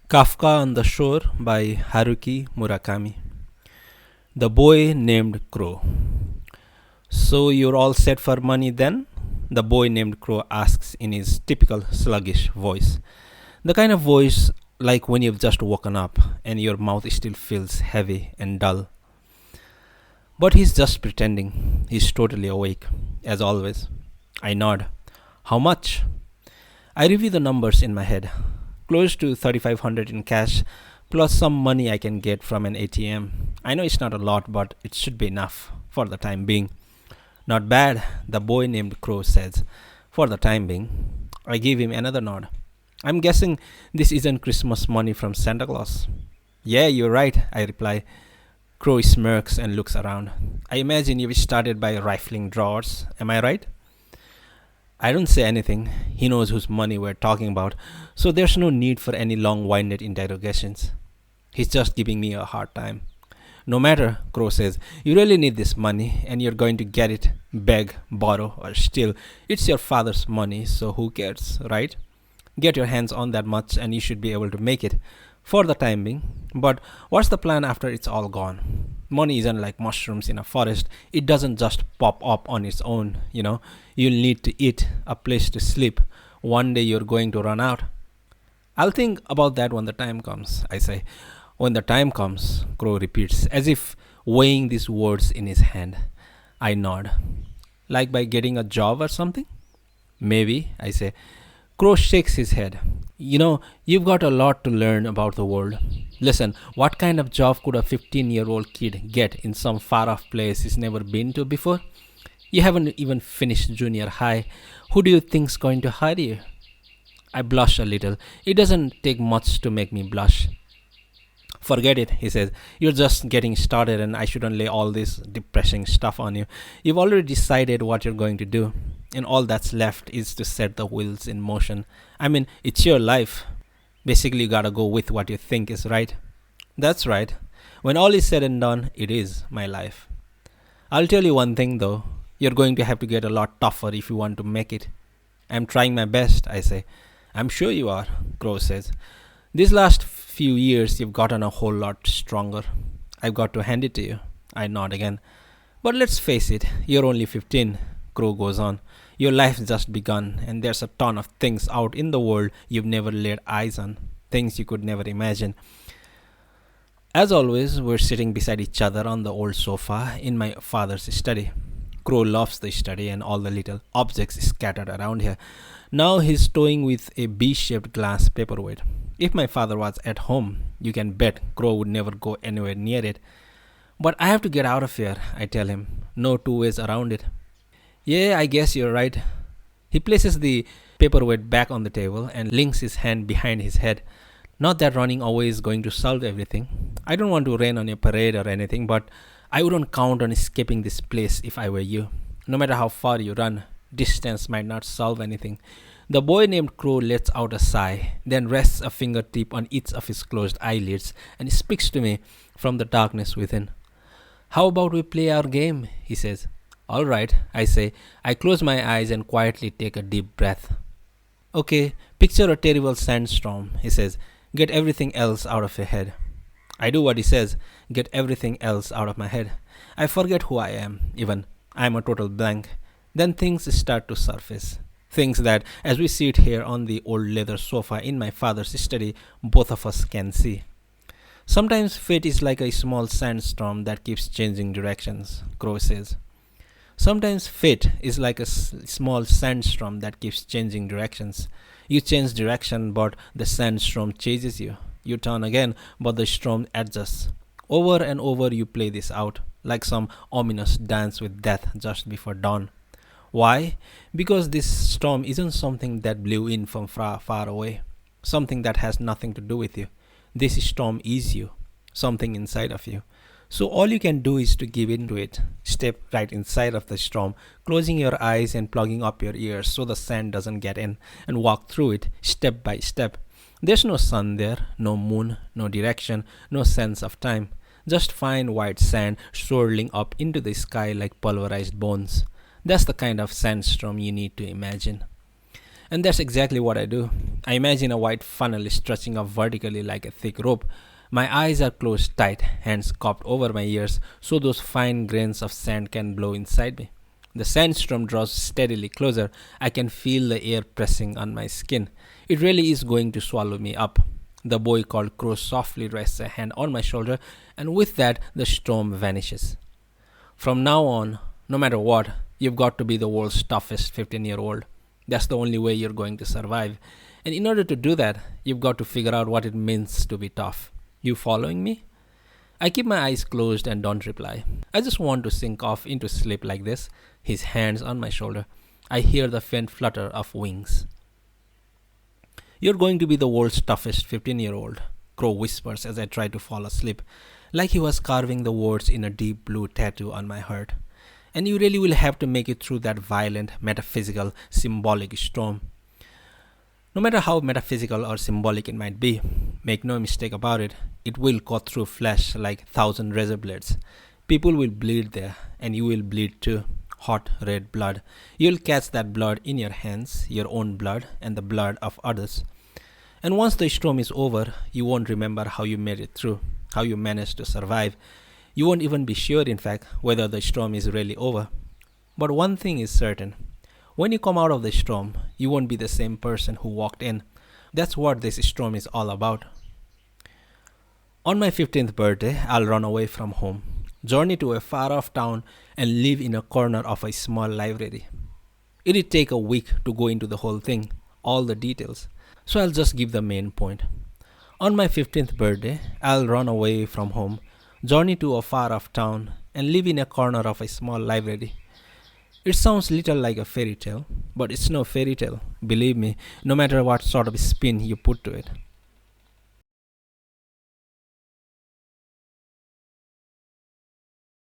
Kafka on the Shore by Haruki Murakami. The boy named Crow. So you're all set for money then? The boy named Crow asks in his typical sluggish voice. The kind of voice like when you've just woken up and your mouth still feels heavy and dull. But he's just pretending. He's totally awake, as always. I nod. How much? I review the numbers in my head. Close to 3500 in cash, plus some money I can get from an ATM. I know it's not a lot, but it should be enough for the time being. Not bad, the boy named Crow says. For the time being. I give him another nod. I'm guessing this isn't Christmas money from Santa Claus. Yeah, you're right, I reply. Crow smirks and looks around. I imagine you started by rifling drawers. Am I right? I don't say anything. He knows whose money we're talking about, so there's no need for any long winded interrogations. He's just giving me a hard time. No matter, Crow says, you really need this money and you're going to get it, beg, borrow, or steal. It's your father's money, so who cares, right? Get your hands on that much and you should be able to make it for the time being. But what's the plan after it's all gone? Money isn't like mushrooms in a forest. It doesn't just pop up on its own, you know. You'll need to eat, a place to sleep. One day you're going to run out. I'll think about that when the time comes, I say. When the time comes, Crow repeats, as if weighing these words in his hand. I nod. Like by getting a job or something? Maybe, I say. Crow shakes his head. You know, you've got a lot to learn about the world. Listen, what kind of job could a 15-year-old kid get in some far off place he's never been to before? You haven't even finished junior high. Who do you think's going to hire you? I blush a little. It doesn't take much to make me blush. Forget it, he says. You're just getting started and I shouldn't lay all this depressing stuff on you. You've already decided what you're going to do, and all that's left is to set the wheels in motion. I mean, it's your life. Basically, you gotta go with what you think is right. That's right. When all is said and done, it is my life. I'll tell you one thing though. You're going to have to get a lot tougher if you want to make it. I'm trying my best, I say. I'm sure you are, Crow says. These last few years, you've gotten a whole lot stronger. I've got to hand it to you. I nod again. But let's face it, you're only 15, Crow goes on. Your life's just begun, and there's a ton of things out in the world you've never laid eyes on, things you could never imagine. As always, we're sitting beside each other on the old sofa in my father's study. Crow loves the study and all the little objects scattered around here. Now he's toying with a B-shaped glass paperweight. If my father was at home, you can bet Crow would never go anywhere near it. But I have to get out of here, I tell him. No two ways around it. Yeah, I guess you're right. He places the paperweight back on the table and links his hand behind his head. Not that running away is going to solve everything. I don't want to rain on your parade or anything, but I wouldn't count on escaping this place if I were you. No matter how far you run, distance might not solve anything. The boy named Crow lets out a sigh, then rests a fingertip on each of his closed eyelids and speaks to me from the darkness within. How about we play our game? He says. All right, I say. I close my eyes and quietly take a deep breath. Okay, picture a terrible sandstorm, he says. Get everything else out of your head. I do what he says, get everything else out of my head. I forget who I am, even. I am a total blank. Then things start to surface. Things that, as we sit here on the old leather sofa in my father's study, both of us can see. Sometimes fate is like a small sandstorm that keeps changing directions, Crow says. Sometimes fate is like a small sandstorm that keeps changing directions. You change direction, but the sandstorm chases you. You turn again, but the storm adjusts. Over and over you play this out, like some ominous dance with death just before dawn. Why? Because this storm isn't something that blew in from far, far away. Something that has nothing to do with you. This storm is you. Something inside of you. So all you can do is to give in to it. Step right inside of the storm, closing your eyes and plugging up your ears so the sand doesn't get in, and walk through it step by step. There's no sun there, no moon, no direction, no sense of time. Just fine white sand swirling up into the sky like pulverized bones. That's the kind of sandstorm you need to imagine. And that's exactly what I do. I imagine a white funnel stretching up vertically like a thick rope. My eyes are closed tight, hands cupped over my ears so those fine grains of sand can blow inside me. The sandstorm draws steadily closer. I can feel the air pressing on my skin. It really is going to swallow me up. The boy called Crow softly rests a hand on my shoulder, and with that, the storm vanishes. From now on, no matter what, you've got to be the world's toughest 15-year-old. That's the only way you're going to survive. And in order to do that, you've got to figure out what it means to be tough. You following me? I keep my eyes closed and don't reply. I just want to sink off into sleep like this, his hands on my shoulder. I hear the faint flutter of wings. You're going to be the world's toughest 15-year-old, Crow whispers as I try to fall asleep, like he was carving the words in a deep blue tattoo on my heart. And you really will have to make it through that violent, metaphysical, symbolic storm. No matter how metaphysical or symbolic it might be, make no mistake about it, it will cut through flesh like 1,000 razor blades. People will bleed there, and you will bleed too. Hot red blood. You'll catch that blood in your hands, your own blood, and the blood of others. And once the storm is over, you won't remember how you made it through, how you managed to survive. You won't even be sure, in fact, whether the storm is really over. But one thing is certain. When you come out of the storm, you won't be the same person who walked in. That's what this storm is all about. On my 15th birthday, I'll run away from home, journey to a far-off town, and live in a corner of a small library. It'd take a week to go into the whole thing, all the details, so I'll just give the main point. On my 15th birthday, I'll run away from home, journey to a far-off town, and live in a corner of a small library. It sounds little like a fairy tale, but it's no fairy tale, believe me, no matter what sort of spin you put to it.